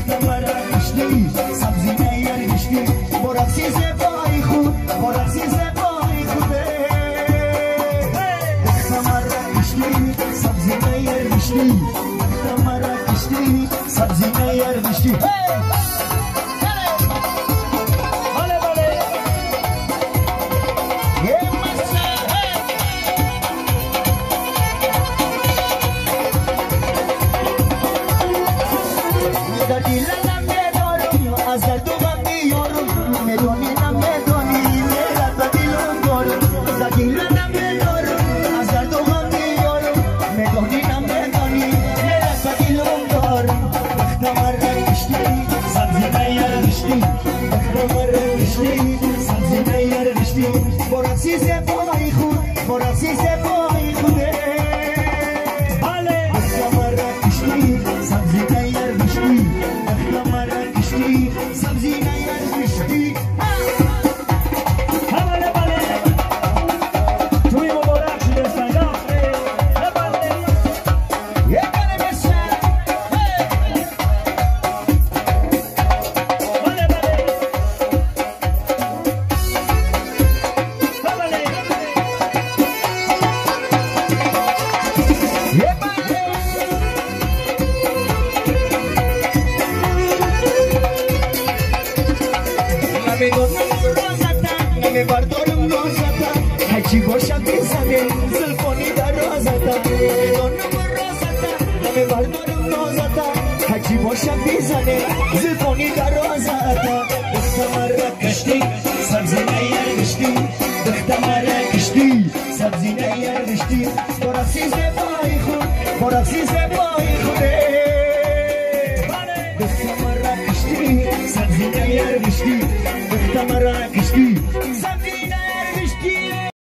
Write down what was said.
مرا کشتی سبزی نیار کشتی برقصی زبای خود برقصی زبای خوده مرا کشتی سبزی نیار کشتی مرا کشتی سبزی نیار کشتی برقصی زبای خود برقصی زبای خوده مرا کشتی سبزی نیار کشتی مرا کشتی سبزی نیار کشتی توی مبارک شده سنگافه یه کنه بسن نمی بردارم رازتا هرچی باشم بیزنه زلفانی در رازتا نمی بردارم رازتا هرچی باشم بیزنه زلفانی در رازتا دخت مرا کشتی سبزی نیار کشتی دخت مرا کشتی سبزی نیار کشتی برقصی زبای خود برقصی زبای خوده دخت مرا کشتی سبزی نیار کشتی دخت مرا کشتی